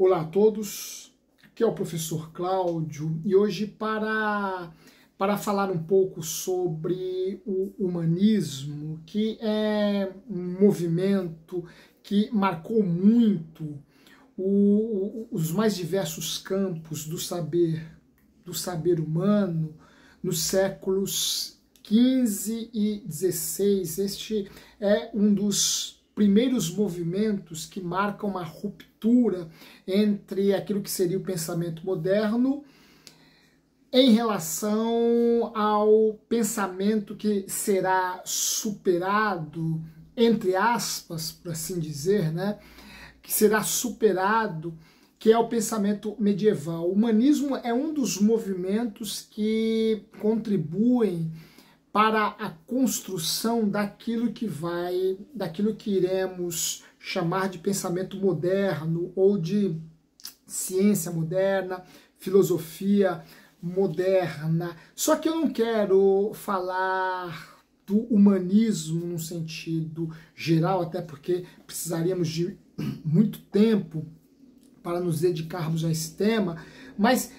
Olá a todos, aqui é o professor Cláudio e hoje para falar um pouco sobre o humanismo, que é um movimento que marcou muito os mais diversos campos do saber humano nos séculos XV e XVI. Este é um dos primeiros movimentos que marcam uma ruptura entre aquilo que seria o pensamento moderno em relação ao pensamento que será superado, entre aspas, por assim dizer, né? Que será superado, que é o pensamento medieval. O humanismo é um dos movimentos que contribuem para a construção daquilo que iremos chamar de pensamento moderno ou de ciência moderna, filosofia moderna. Só que eu não quero falar do humanismo num sentido geral, até porque precisaríamos de muito tempo para nos dedicarmos a esse tema, mas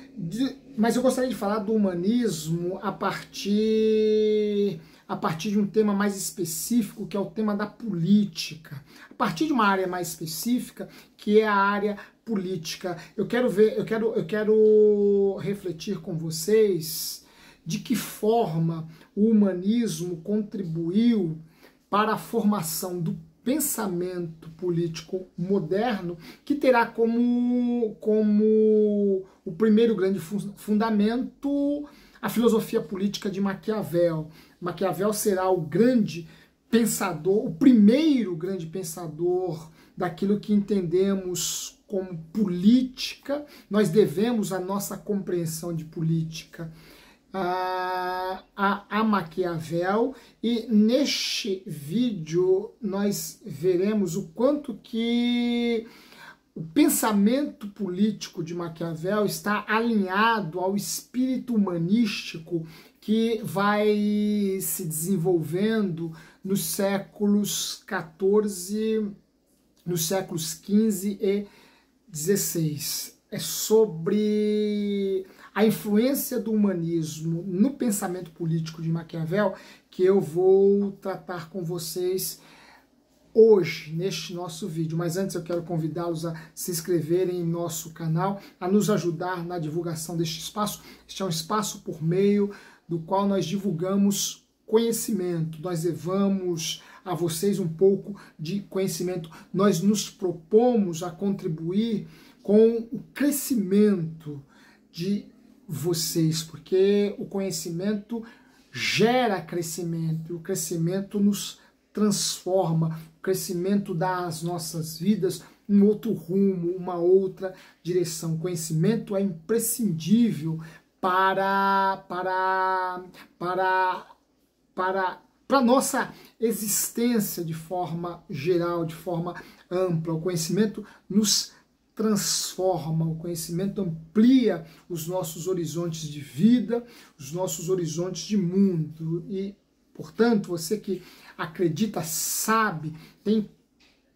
eu gostaria de falar do humanismo a partir de um tema mais específico, que é o tema da política. A partir de uma área mais específica, que é a área política. Eu quero refletir com vocês de que forma o humanismo contribuiu para a formação do pensamento político moderno, que terá como o primeiro grande fundamento a filosofia política de Maquiavel. Maquiavel será o grande pensador, o primeiro grande pensador daquilo que entendemos como política. Nós devemos a nossa compreensão de política a Maquiavel, e neste vídeo nós veremos o quanto que o pensamento político de Maquiavel está alinhado ao espírito humanístico que vai se desenvolvendo nos séculos XIV, nos séculos XV e XVI. É sobre a influência do humanismo no pensamento político de Maquiavel que eu vou tratar com vocês hoje, neste nosso vídeo. Mas antes eu quero convidá-los a se inscreverem em nosso canal, a nos ajudar na divulgação deste espaço. Este é um espaço por meio do qual nós divulgamos conhecimento, nós levamos a vocês um pouco de conhecimento, nós nos propomos a contribuir com o crescimento de vocês, porque o conhecimento gera crescimento, e o crescimento nos transforma, o crescimento dá às nossas vidas um outro rumo, uma outra direção. O conhecimento é imprescindível para a nossa existência de forma geral, de forma ampla. O conhecimento nos transforma, o conhecimento amplia os nossos horizontes de vida, os nossos horizontes de mundo. E, portanto, você que acredita, sabe, tem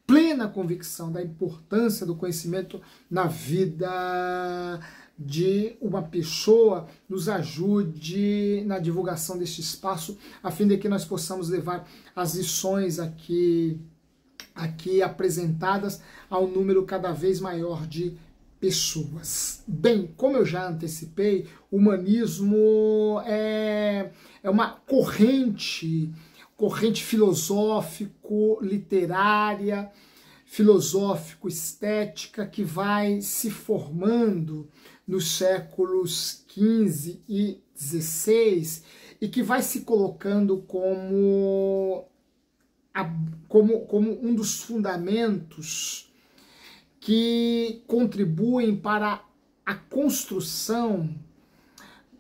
plena convicção da importância do conhecimento na vida de uma pessoa, nos ajude na divulgação deste espaço, a fim de que nós possamos levar as lições aqui apresentadas a um número cada vez maior de pessoas. Bem, como eu já antecipei, o humanismo é uma corrente filosófico-literária, filosófico-estética que vai se formando nos séculos XV e XVI e que vai se colocando como um dos fundamentos que contribuem para a construção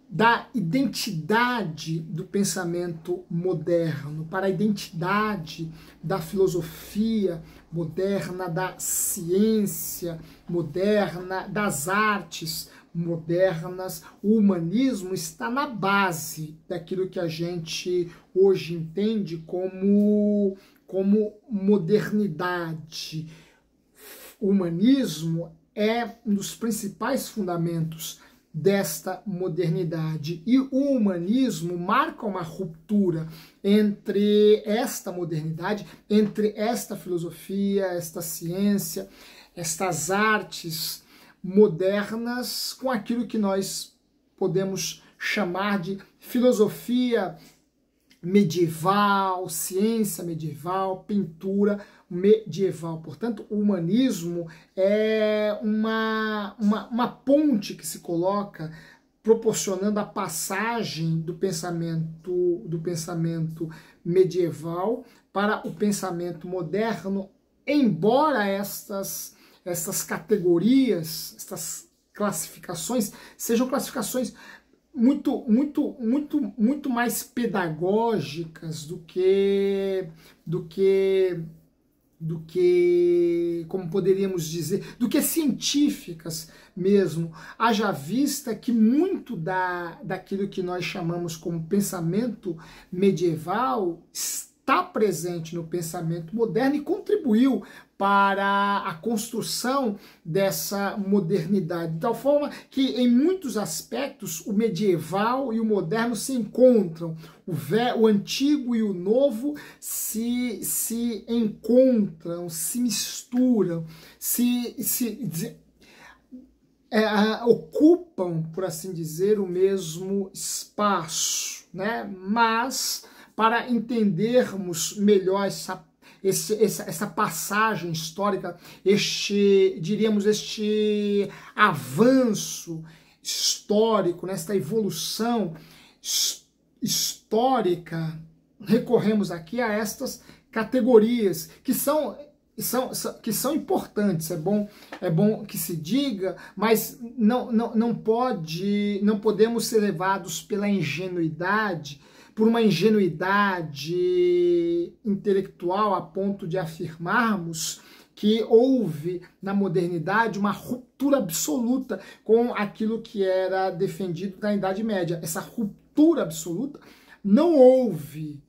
da identidade do pensamento moderno, para a identidade da filosofia moderna, da ciência moderna, das artes modernas. O humanismo está na base daquilo que a gente hoje entende como modernidade. O humanismo é um dos principais fundamentos desta modernidade. E o humanismo marca uma ruptura entre esta modernidade, entre esta filosofia, esta ciência, estas artes modernas, com aquilo que nós podemos chamar de filosofia medieval, ciência medieval, pintura medieval. Portanto, o humanismo é uma ponte que se coloca proporcionando a passagem do pensamento medieval para o pensamento moderno, embora estas categorias, estas classificações sejam classificações muito mais pedagógicas do que como poderíamos dizer, do que científicas mesmo. Haja vista que muito daquilo que nós chamamos como pensamento medieval está presente no pensamento moderno e contribuiu para a construção dessa modernidade, de tal forma que em muitos aspectos o medieval e o moderno se encontram, o antigo e o novo se encontram, se misturam, ocupam, por assim dizer, o mesmo espaço, né? Mas para entendermos melhor essa passagem histórica, este avanço histórico, nesta evolução histórica, recorremos aqui a estas categorias que são importantes. É bom que se diga, mas não podemos ser levados pela ingenuidade, por uma ingenuidade intelectual a ponto de afirmarmos que houve na modernidade uma ruptura absoluta com aquilo que era defendido na Idade Média. Essa ruptura absoluta não houve.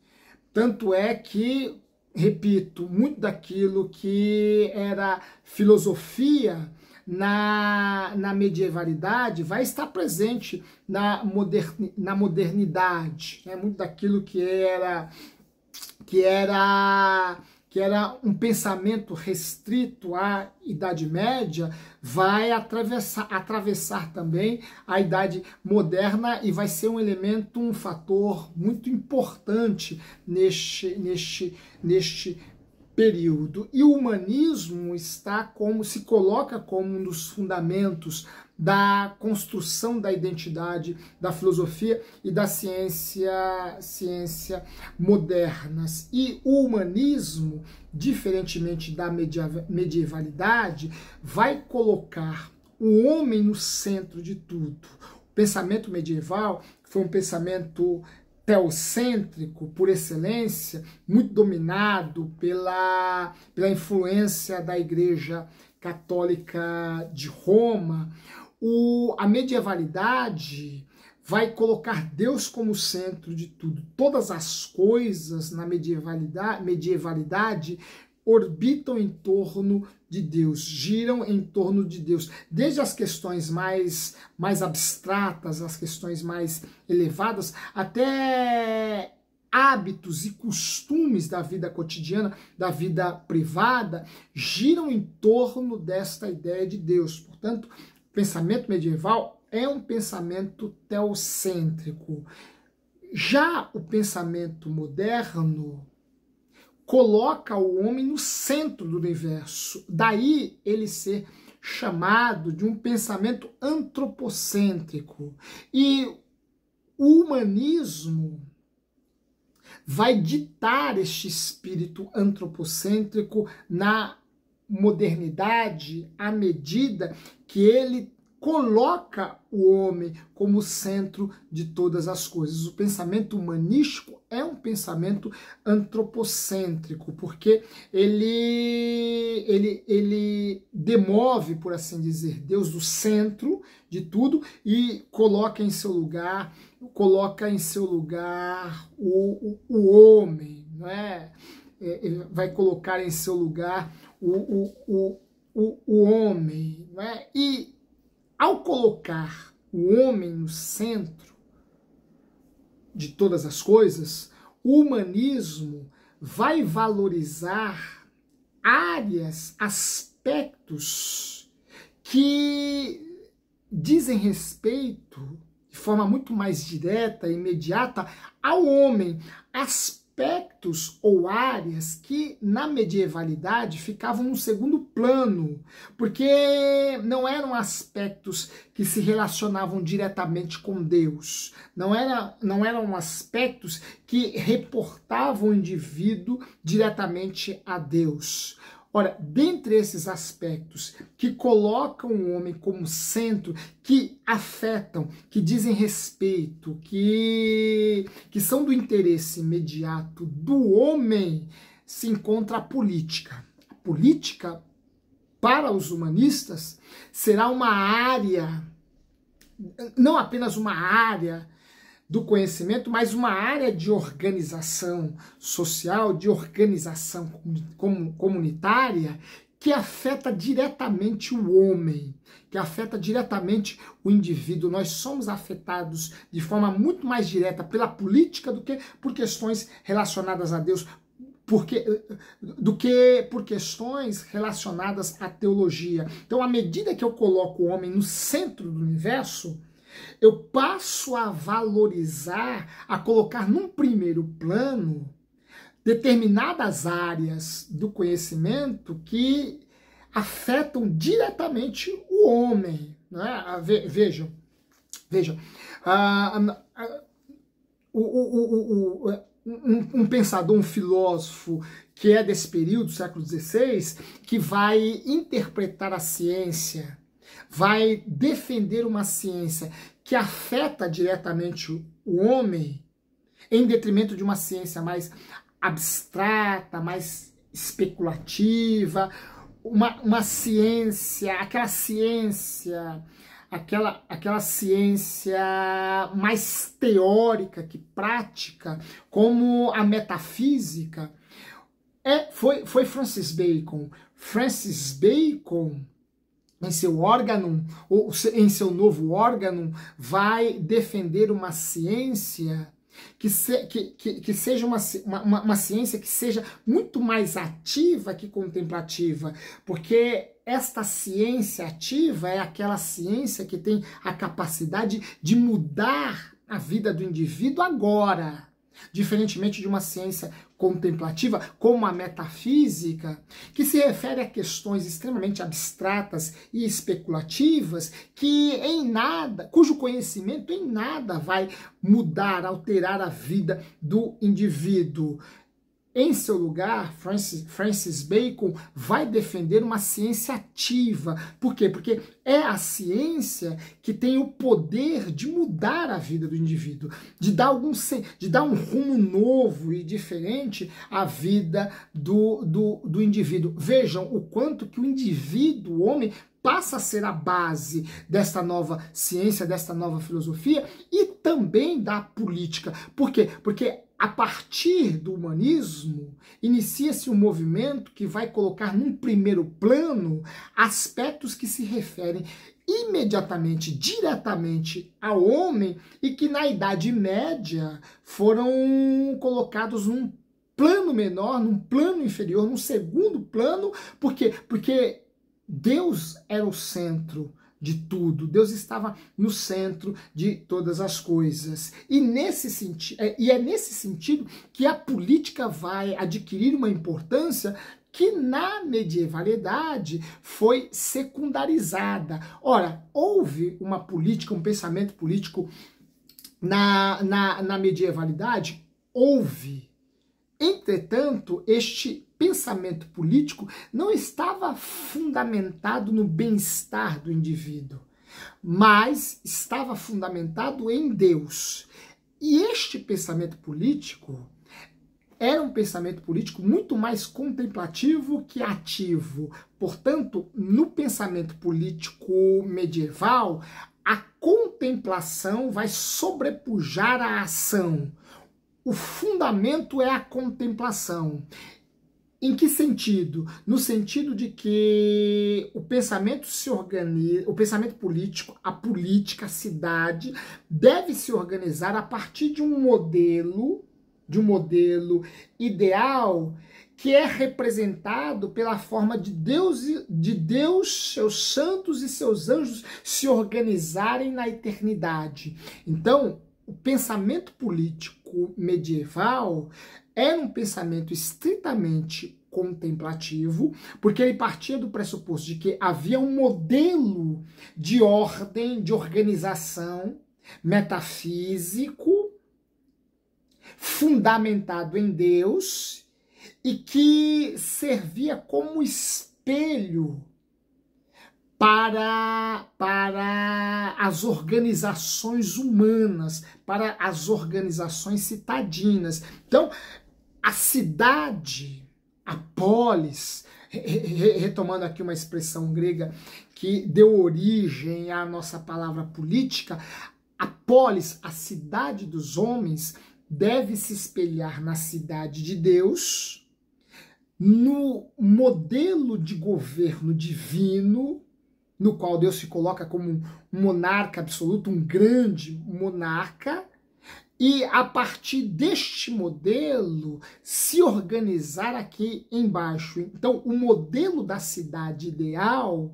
Tanto é que, repito, muito daquilo que era filosofia na medievalidade vai estar presente na modernidade, né? Muito daquilo que era um pensamento restrito à Idade Média vai atravessar também a Idade Moderna e vai ser um elemento, um fator muito importante neste período. E o humanismo se coloca como um dos fundamentos da construção da identidade, da filosofia e da ciência modernas. E o humanismo, diferentemente da medievalidade, vai colocar o homem no centro de tudo. O pensamento medieval foi um pensamento teocêntrico por excelência, muito dominado pela influência da Igreja Católica de Roma. A medievalidade vai colocar Deus como centro de tudo. Todas as coisas na medievalidade orbitam em torno de Deus, giram em torno de Deus, desde as questões mais abstratas, as questões mais elevadas, até hábitos e costumes da vida cotidiana, da vida privada, giram em torno desta ideia de Deus. Portanto, o pensamento medieval é um pensamento teocêntrico. Já o pensamento moderno coloca o homem no centro do universo. Daí ele ser chamado de um pensamento antropocêntrico. E o humanismo vai ditar este espírito antropocêntrico na modernidade à medida que ele coloca o homem como centro de todas as coisas. O pensamento humanístico é um pensamento antropocêntrico, porque ele demove, por assim dizer, Deus do centro de tudo e coloca em seu lugar o homem, não é? Ele vai colocar em seu lugar o homem, né? E ao colocar o homem no centro de todas as coisas, o humanismo vai valorizar áreas, aspectos que dizem respeito de forma muito mais direta e imediata ao homem, aspectos ou áreas que na medievalidade ficavam no segundo plano, porque não eram aspectos que se relacionavam diretamente com Deus, não eram aspectos que reportavam o indivíduo diretamente a Deus. Ora, dentre esses aspectos que colocam o homem como centro, que afetam, que dizem respeito, que são do interesse imediato do homem, se encontra a política. A política, para os humanistas, será uma área, não apenas uma área do conhecimento, mas uma área de organização social, de organização comunitária, que afeta diretamente o homem, que afeta diretamente o indivíduo. Nós somos afetados de forma muito mais direta pela política do que por questões relacionadas a Deus, do que por questões relacionadas à teologia. Então, à medida que eu coloco o homem no centro do universo, eu passo a valorizar, a colocar num primeiro plano determinadas áreas do conhecimento que afetam diretamente o homem, né? Vejam, um pensador, um filósofo que é desse período, século XVI, que vai interpretar a ciência, vai defender uma ciência que afeta diretamente o homem, em detrimento de uma ciência mais abstrata, mais especulativa, uma ciência, aquela ciência mais teórica que prática, como a metafísica. Foi Francis Bacon. Francis Bacon, em seu órgão, ou em seu novo órgão, vai defender uma ciência que seja uma ciência que seja muito mais ativa que contemplativa, porque esta ciência ativa é aquela ciência que tem a capacidade de mudar a vida do indivíduo agora. Diferentemente de uma ciência contemplativa, como a metafísica, que se refere a questões extremamente abstratas e especulativas, cujo conhecimento em nada vai mudar, alterar a vida do indivíduo. Em seu lugar, Francis Bacon vai defender uma ciência ativa. Por quê? Porque é a ciência que tem o poder de mudar a vida do indivíduo, de dar um rumo novo e diferente à vida do indivíduo. Vejam o quanto que o indivíduo, o homem, passa a ser a base desta nova ciência, desta nova filosofia e também da política. Por quê? Porque a partir do humanismo, inicia-se um movimento que vai colocar num primeiro plano aspectos que se referem imediatamente, diretamente ao homem e que na Idade Média foram colocados num plano menor, num plano inferior, num segundo plano. Por quê? Porque Deus era o centro de tudo, Deus estava no centro de todas as coisas. E é nesse sentido que a política vai adquirir uma importância que na medievalidade foi secundarizada. Ora, houve uma política, um pensamento político na medievalidade? Houve. Entretanto, este pensamento político não estava fundamentado no bem-estar do indivíduo, mas estava fundamentado em Deus. E este pensamento político era um pensamento político muito mais contemplativo que ativo. Portanto, no pensamento político medieval, a contemplação vai sobrepujar a ação. O fundamento é a contemplação. Em que sentido? No sentido de que o pensamento se organiza, o pensamento político, a política, a cidade, deve se organizar a partir de um modelo ideal que é representado pela forma de Deus, seus santos e seus anjos se organizarem na eternidade. Então, o pensamento político medieval era um pensamento estritamente contemplativo, porque ele partia do pressuposto de que havia um modelo de ordem, de organização metafísico, fundamentado em Deus, e que servia como espelho para as organizações humanas, para as organizações citadinas. Então, a cidade, a polis, retomando aqui uma expressão grega que deu origem à nossa palavra política, a polis, a cidade dos homens, deve se espelhar na cidade de Deus, no modelo de governo divino, no qual Deus se coloca como um monarca absoluto, um grande monarca, e a partir deste modelo se organizar aqui embaixo. Então, o modelo da cidade ideal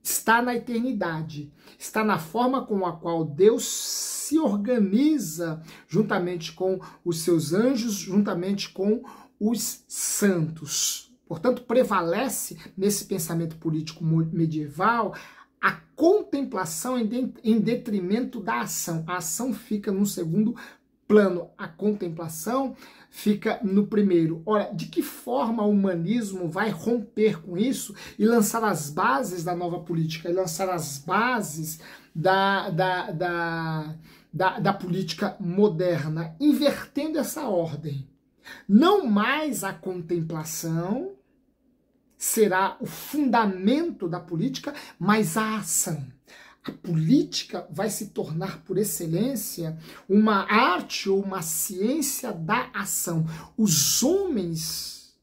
está na eternidade, está na forma com a qual Deus se organiza juntamente com os seus anjos, juntamente com os santos. Portanto, prevalece nesse pensamento político medieval a contemplação em detrimento da ação. A ação fica no segundo plano, a contemplação fica no primeiro. Ora, de que forma o humanismo vai romper com isso e lançar as bases da nova política, e lançar as bases da política moderna, invertendo essa ordem? Não mais a contemplação será o fundamento da política, mas a ação. A política vai se tornar, por excelência, uma arte ou uma ciência da ação. Os homens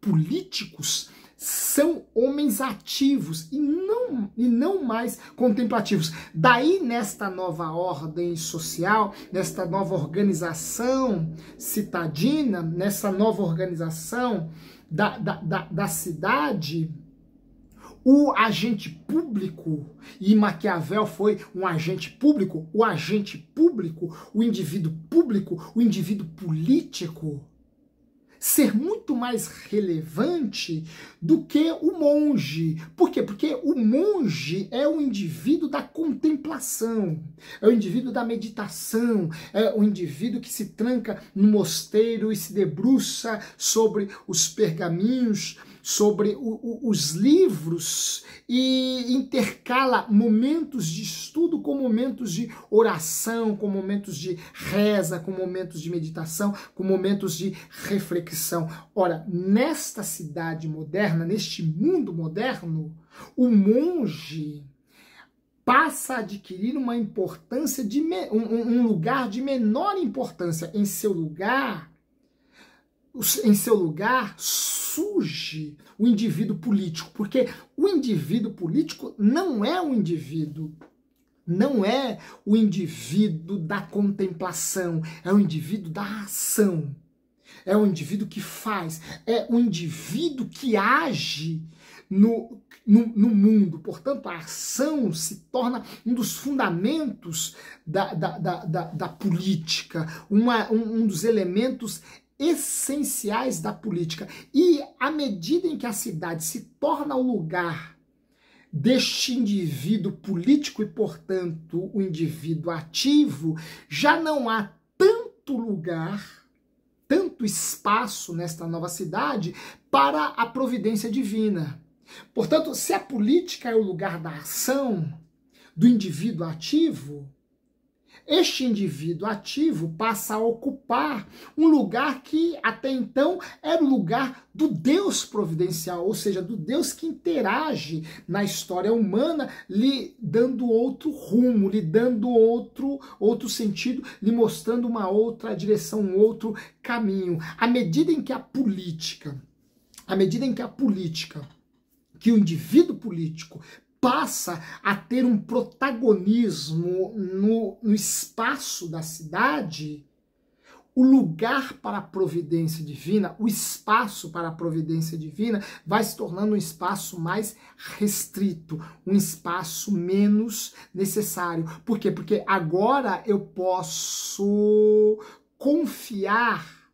políticos são homens ativos e não mais contemplativos. Daí, nesta nova ordem social, nesta nova organização citadina, nessa nova organização da cidade, o agente público, e Maquiavel foi um agente público, o indivíduo público, o indivíduo político, ser muito mais relevante do que o monge. Por quê? Porque o monge é o indivíduo da contemplação, é o indivíduo da meditação, é o indivíduo que se tranca no mosteiro e se debruça sobre os pergaminhos, sobre os livros, e intercala momentos de estudo com momentos de oração, com momentos de reza, com momentos de meditação, com momentos de reflexão. Ora, nesta cidade moderna, neste mundo moderno, o monge passa a adquirir uma importância, um lugar de menor importância. Em seu lugar surge o indivíduo político, porque o indivíduo político não é o indivíduo da contemplação, é o indivíduo da ação, é o indivíduo que faz, é o indivíduo que age no mundo. Portanto, a ação se torna um dos fundamentos da política, um dos elementos essenciais da política. E à medida em que a cidade se torna o lugar deste indivíduo político e, portanto, o indivíduo ativo, já não há tanto lugar, tanto espaço nesta nova cidade para a providência divina. Portanto, se a política é o lugar da ação do indivíduo ativo, Este indivíduo ativo passa a ocupar um lugar que até então era o lugar do Deus providencial, ou seja, do Deus que interage na história humana, lhe dando outro rumo, lhe dando outro sentido, lhe mostrando uma outra direção, um outro caminho. À medida em que que o indivíduo político passa a ter um protagonismo no espaço da cidade, o lugar para a providência divina, o espaço para a providência divina vai se tornando um espaço mais restrito, um espaço menos necessário. Por quê? Porque agora eu posso confiar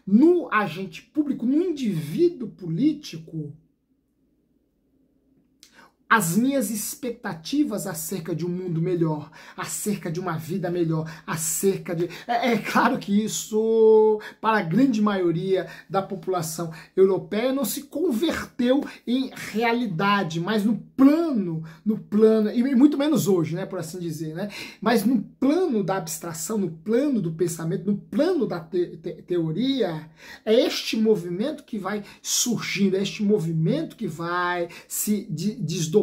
no agente público, no indivíduo político, as minhas expectativas acerca de um mundo melhor, acerca de uma vida melhor, acerca de... É claro que isso, para a grande maioria da população europeia, não se converteu em realidade, mas no plano, e muito menos hoje, né, por assim dizer, né? Mas no plano da abstração, no plano do pensamento, no plano da teoria, é este movimento que vai surgindo, é este movimento que vai se desdobrando,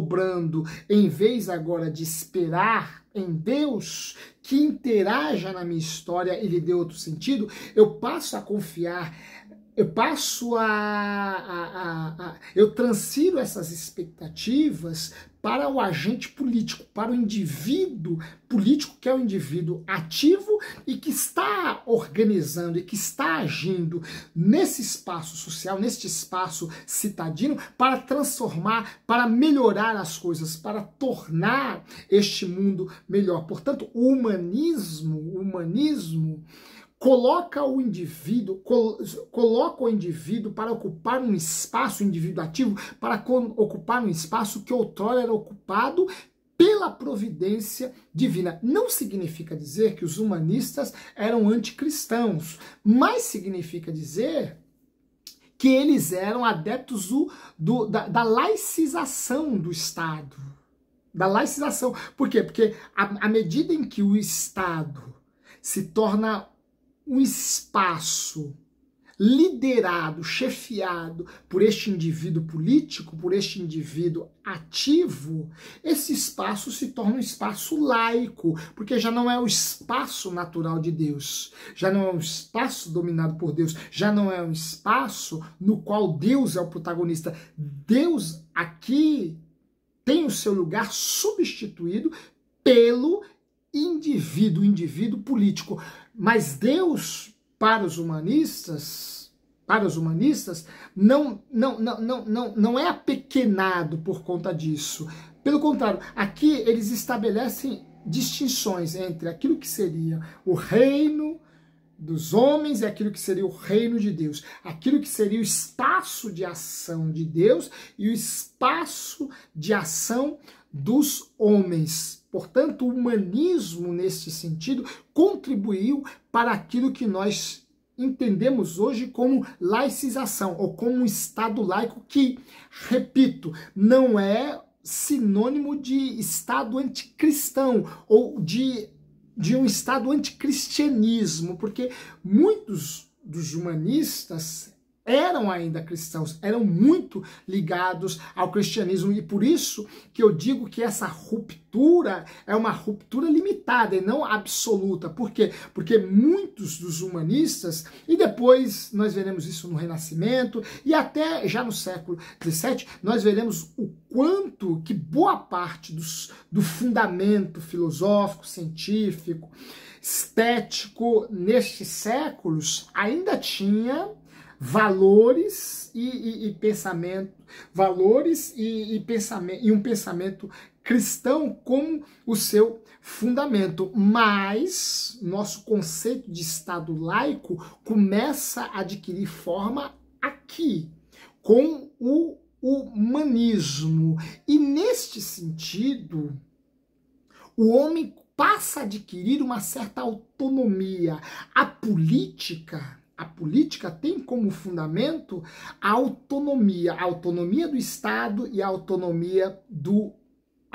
em vez agora de esperar em Deus que interaja na minha história e lhe dê outro sentido, eu passo a confiar, eu transfiro essas expectativas para o agente político, para o indivíduo político, que é o indivíduo ativo e que está organizando e que está agindo nesse espaço social, neste espaço citadino, para transformar, para melhorar as coisas, para tornar este mundo melhor. Portanto, o humanismo coloca o indivíduo para ocupar um espaço, o indivíduo ativo, para ocupar um espaço que outrora era ocupado pela providência divina. Não significa dizer que os humanistas eram anticristãos, mas significa dizer que eles eram adeptos da laicização do Estado. Da laicização. Por quê? Porque à medida em que o Estado se torna um espaço liderado, chefiado por este indivíduo político, por este indivíduo ativo, esse espaço se torna um espaço laico, porque já não é o espaço natural de Deus, já não é um espaço dominado por Deus, já não é um espaço no qual Deus é o protagonista. Deus aqui tem o seu lugar substituído pelo indivíduo político. Mas Deus, para os humanistas, não é apequenado por conta disso. Pelo contrário, aqui eles estabelecem distinções entre aquilo que seria o reino dos homens e aquilo que seria o reino de Deus, aquilo que seria o espaço de ação de Deus e o espaço de ação dos homens. Portanto, o humanismo, nesse sentido, contribuiu para aquilo que nós entendemos hoje como laicização, ou como um Estado laico que, repito, não é sinônimo de Estado anticristão, ou de um Estado anticristianismo, porque muitos dos humanistas eram ainda cristãos, eram muito ligados ao cristianismo, e por isso que eu digo que essa ruptura é uma ruptura limitada e não absoluta. Por quê? Porque muitos dos humanistas, e depois nós veremos isso no Renascimento, e até já no século XVII, nós veremos o quanto que boa parte do fundamento filosófico, científico, estético, nestes séculos, ainda tinha valores e pensamento, e um pensamento cristão como o seu fundamento. Mas nosso conceito de Estado laico começa a adquirir forma aqui, com o humanismo. E neste sentido, o homem passa a adquirir uma certa autonomia. A política tem como fundamento a autonomia do Estado e a autonomia do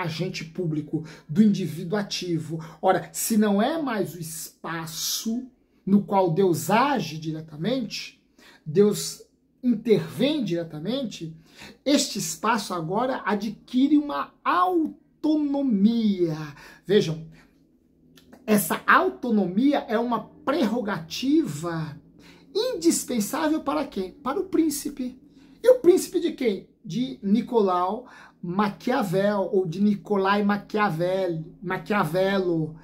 agente público, do indivíduo ativo. Ora, se não é mais o espaço no qual Deus age diretamente, Deus intervém diretamente, este espaço agora adquire uma autonomia. Vejam, essa autonomia é uma prerrogativa indispensável para quem? Para o príncipe. E o príncipe de quem? De Nicolau Maquiavel, ou de Nicolai Maquiavelo.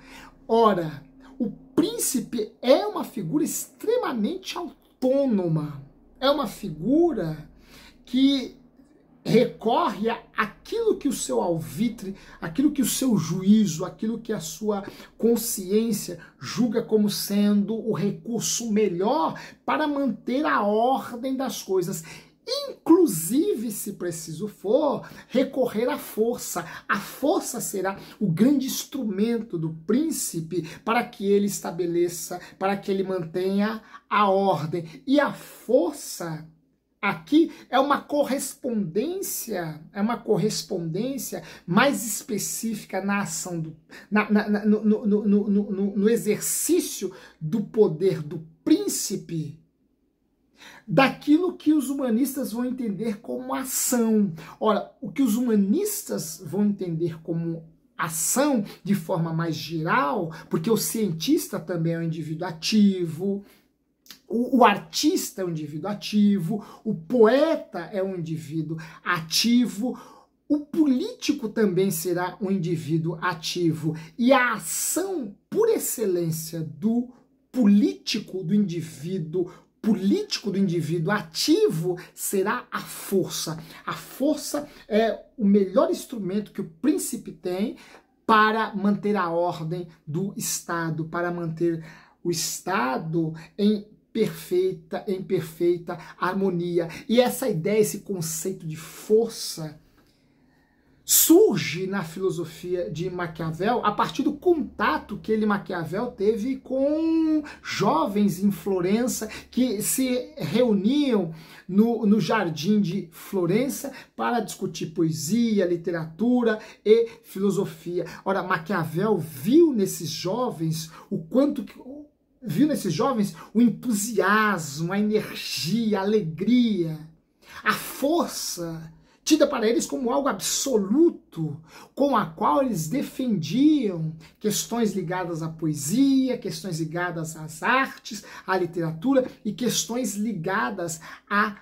Ora, o príncipe é uma figura extremamente autônoma. É uma figura que recorre àquilo que o seu alvitre, aquilo que o seu juízo, aquilo que a sua consciência julga como sendo o recurso melhor para manter a ordem das coisas. Inclusive, se preciso for, recorrer à força. A força será o grande instrumento do príncipe para que ele estabeleça, para que ele mantenha a ordem. E a força aqui é uma correspondência mais específica na ação, no exercício do poder do príncipe, daquilo que os humanistas vão entender como ação. Ora, o que os humanistas vão entender como ação de forma mais geral, porque o cientista também é um indivíduo ativo, o artista é um indivíduo ativo, o poeta é um indivíduo ativo, o político também será um indivíduo ativo. E a ação por excelência do político, do indivíduo ativo, será a força. A força é o melhor instrumento que o príncipe tem para manter a ordem do Estado, para manter o Estado em perfeita harmonia. E essa ideia, esse conceito de força, surge na filosofia de Maquiavel a partir do contato que Maquiavel teve com jovens em Florença que se reuniam no jardim de Florença para discutir poesia, literatura e filosofia. Ora, Maquiavel viu nesses jovens o entusiasmo, a energia, a alegria, a força tida para eles como algo absoluto, com a qual eles defendiam questões ligadas à poesia, questões ligadas às artes, à literatura e questões ligadas à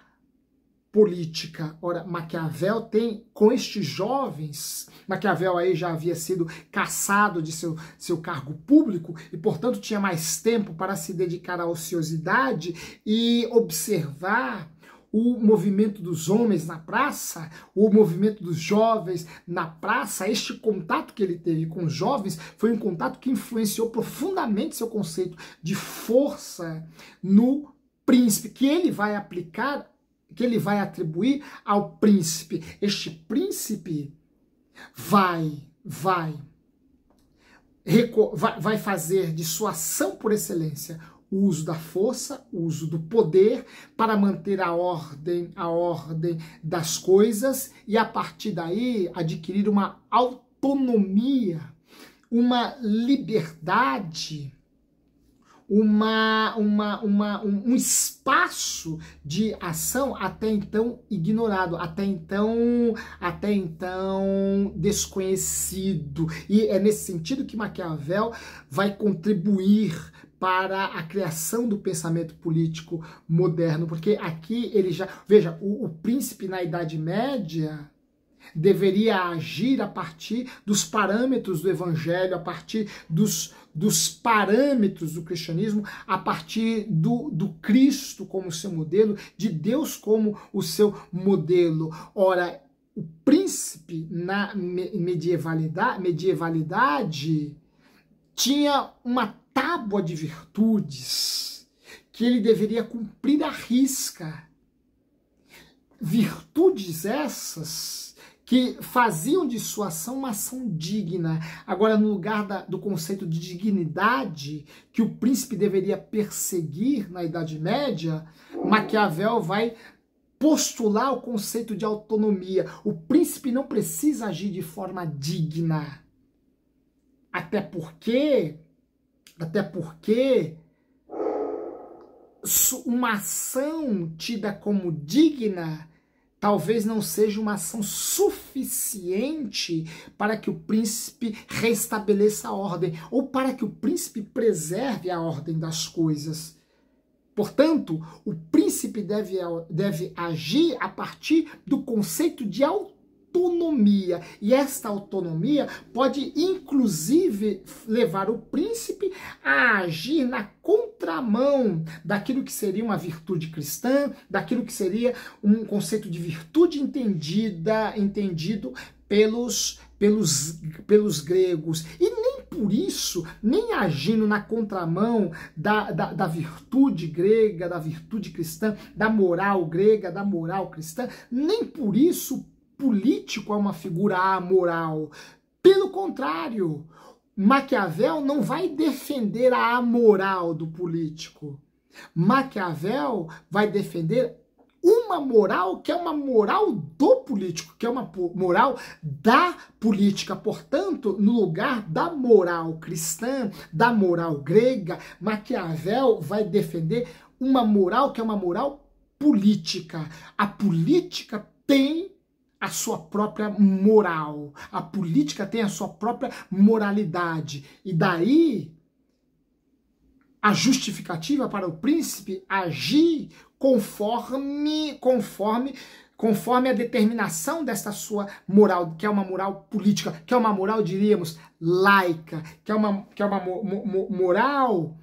política. Ora, Maquiavel tem com estes jovens, Maquiavel aí já havia sido cassado de seu cargo público e, portanto, tinha mais tempo para se dedicar à ociosidade e observar o movimento dos homens na praça, o movimento dos jovens na praça. Este contato que ele teve com os jovens foi um contato que influenciou profundamente seu conceito de força no príncipe, que ele vai aplicar, que ele vai atribuir ao príncipe. Este príncipe vai fazer de sua ação por excelência o uso da força, o uso do poder para manter a ordem das coisas e a partir daí adquirir uma autonomia, uma liberdade, um espaço de ação até então ignorado, até então desconhecido. E é nesse sentido que Maquiavel vai contribuir para a criação do pensamento político moderno, porque aqui ele já... Veja, o príncipe na Idade Média deveria agir a partir dos parâmetros do Evangelho, a partir dos parâmetros do cristianismo, a partir do Cristo como seu modelo, de Deus como o seu modelo. Ora, o príncipe na medievalidade tinha uma tábua de virtudes que ele deveria cumprir à risca. Virtudes essas que faziam de sua ação uma ação digna. Agora, no lugar do conceito de dignidade que o príncipe deveria perseguir na Idade Média, Maquiavel vai postular o conceito de autonomia. O príncipe não precisa agir de forma digna. Até porque uma ação tida como digna talvez não seja uma ação suficiente para que o príncipe restabeleça a ordem, ou para que o príncipe preserve a ordem das coisas. Portanto, o príncipe deve agir a partir do conceito de autonomia. E esta autonomia pode, inclusive, levar o príncipe a agir na contramão daquilo que seria uma virtude cristã, daquilo que seria um conceito de virtude entendido pelos gregos. E nem por isso, nem agindo na contramão da virtude grega, da virtude cristã, da moral grega, da moral cristã, nem por isso político é uma figura amoral. Pelo contrário, Maquiavel não vai defender a amoral do político. Maquiavel vai defender uma moral que é uma moral do político, que é uma moral da política. Portanto, no lugar da moral cristã, da moral grega, Maquiavel vai defender uma moral que é uma moral política. A política tem a sua própria moral. A política tem a sua própria moralidade. E daí a justificativa para o príncipe agir conforme a determinação desta sua moral, que é uma moral política, que é uma moral, diríamos, laica, que é uma moral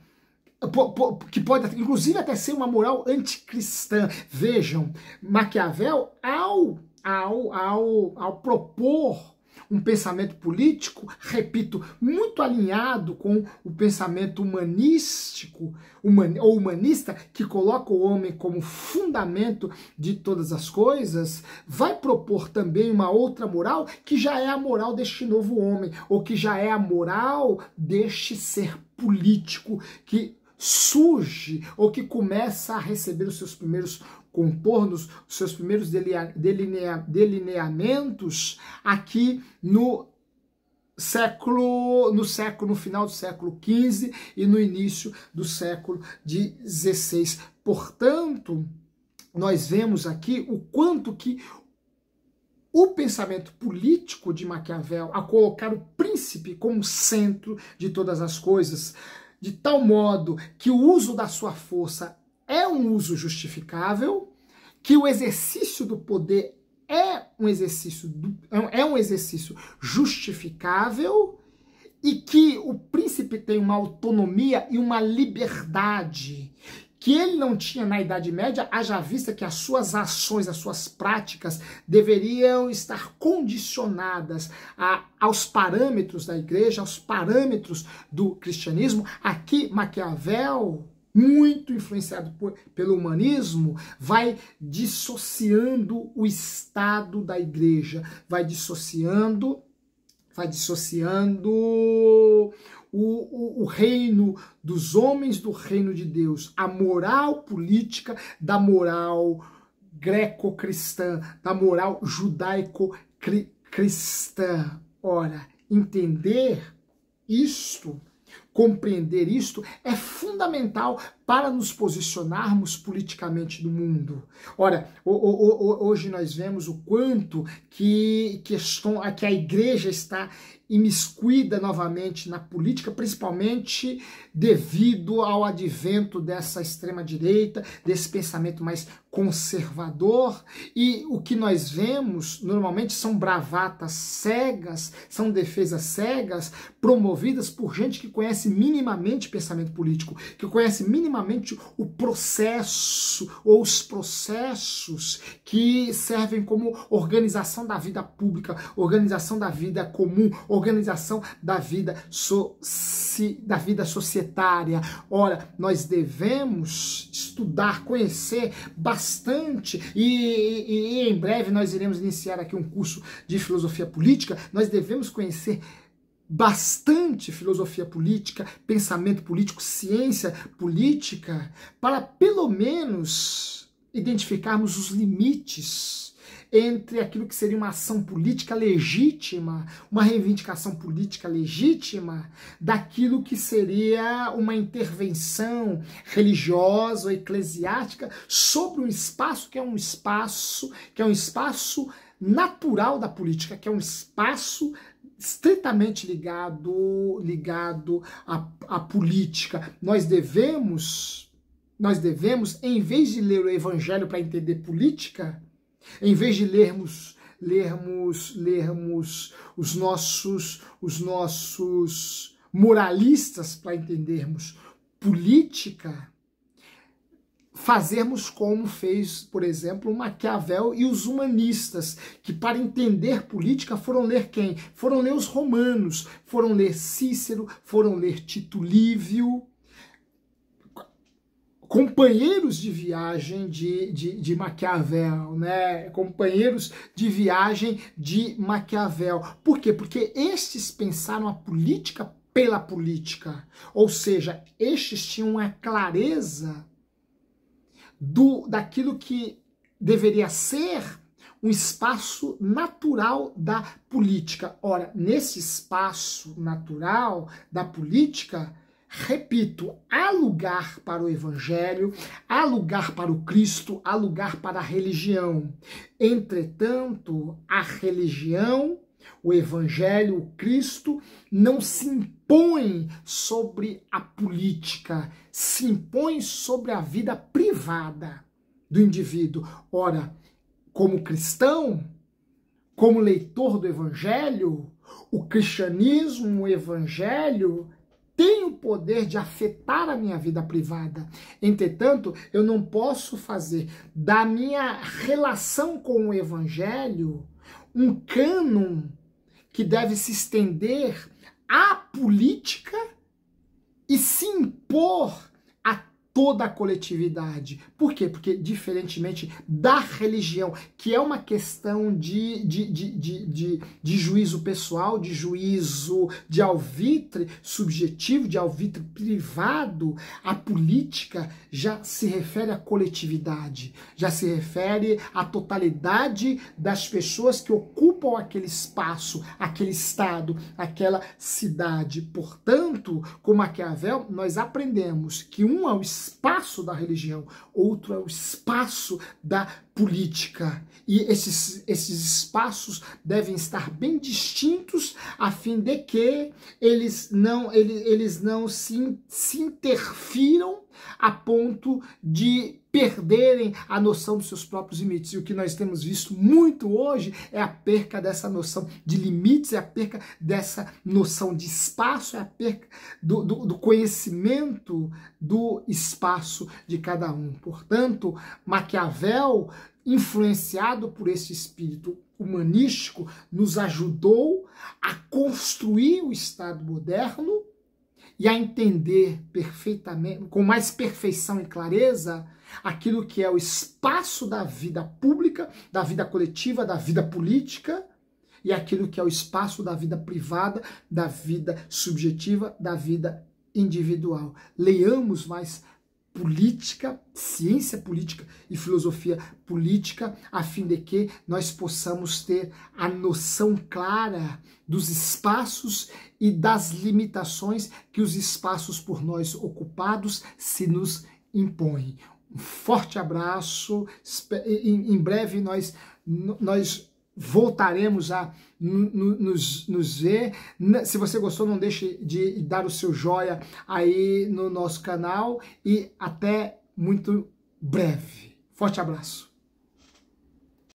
que pode, inclusive, até ser uma moral anticristã. Vejam, Maquiavel, ao propor um pensamento político, repito, muito alinhado com o pensamento humanístico, ou humanista, que coloca o homem como fundamento de todas as coisas, vai propor também uma outra moral, que já é a moral deste novo homem, ou que já é a moral deste ser político que surge, ou que começa a receber os seus primeiros contornos, os seus primeiros delineamentos aqui no final do século XV e no início do século XVI. Portanto, nós vemos aqui o quanto que o pensamento político de Maquiavel, a colocar o príncipe como centro de todas as coisas, de tal modo que o uso da sua força é um uso justificável, que o exercício do poder é um exercício justificável, e que o príncipe tem uma autonomia e uma liberdade que ele não tinha na Idade Média, haja vista que as suas ações, as suas práticas deveriam estar condicionadas aos parâmetros da igreja, aos parâmetros do cristianismo. Aqui, Maquiavel, muito influenciado pelo humanismo, vai dissociando o Estado da igreja, vai dissociando o reino dos homens do reino de Deus, a moral política da moral greco-cristã, da moral judaico-cristã. Ora, entender isto, compreender isto, é fundamental para nos posicionarmos politicamente no mundo. Ora, hoje nós vemos o quanto que a igreja está imiscuída novamente na política, principalmente devido ao advento dessa extrema-direita, desse pensamento mais conservador, e o que nós vemos normalmente são bravatas cegas, são defesas cegas, promovidas por gente que conhece minimamente pensamento político, que conhece minimamente o processo ou os processos que servem como organização da vida pública, organização da vida comum, organização da vida societária. Ora, nós devemos estudar, conhecer bastante, e em breve nós iremos iniciar aqui um curso de filosofia política. Nós devemos conhecer bastante filosofia política, pensamento político, ciência política, para pelo menos identificarmos os limites entre aquilo que seria uma ação política legítima, uma reivindicação política legítima, daquilo que seria uma intervenção religiosa ou eclesiástica sobre um espaço que é um espaço natural da política, que é um espaço estritamente ligado à política. Nós devemos, em vez de ler o Evangelho para entender política, em vez de lermos os nossos moralistas para entendermos política, fazermos como fez, por exemplo, Maquiavel e os humanistas, que para entender política foram ler quem? Foram ler os romanos, foram ler Cícero, foram ler Tito Livio, companheiros de viagem de Maquiavel, né? Companheiros de viagem de Maquiavel. Por quê? Porque estes pensaram a política pela política, ou seja, estes tinham a clareza daquilo que deveria ser um espaço natural da política. Ora, nesse espaço natural da política, repito, há lugar para o Evangelho, há lugar para o Cristo, há lugar para a religião. Entretanto, a religião, o Evangelho, o Cristo, não se impõe sobre a política, se impõe sobre a vida privada do indivíduo. Ora, como cristão, como leitor do Evangelho, o cristianismo, o Evangelho, tem o poder de afetar a minha vida privada. Entretanto, eu não posso fazer da minha relação com o Evangelho um cânon que deve se estender à política e se impor a toda a coletividade. Por quê? Porque, diferentemente da religião, que é uma questão de juízo pessoal, de juízo de alvitre subjetivo, de alvitre privado, a política já se refere à coletividade, já se refere à totalidade das pessoas que ocupam aquele espaço, aquele estado, aquela cidade. Portanto, com Maquiavel, nós aprendemos que um é o espaço da religião, outro é o espaço da política. E esses espaços devem estar bem distintos, a fim de que eles não se interfiram a ponto de perderem a noção dos seus próprios limites. E o que nós temos visto muito hoje é a perca dessa noção de limites, é a perca dessa noção de espaço, é a perca do conhecimento do espaço de cada um. Portanto, Maquiavel, influenciado por esse espírito humanístico, nos ajudou a construir o Estado moderno e a entender perfeitamente, com mais perfeição e clareza, aquilo que é o espaço da vida pública, da vida coletiva, da vida política, e aquilo que é o espaço da vida privada, da vida subjetiva, da vida individual. Leiamos mais política, ciência política e filosofia política, a fim de que nós possamos ter a noção clara dos espaços e das limitações que os espaços por nós ocupados se nos impõem. Um forte abraço, em breve nós voltaremos a nos ver. Se você gostou, não deixe de dar o seu joia aí no nosso canal e até muito breve. Forte abraço.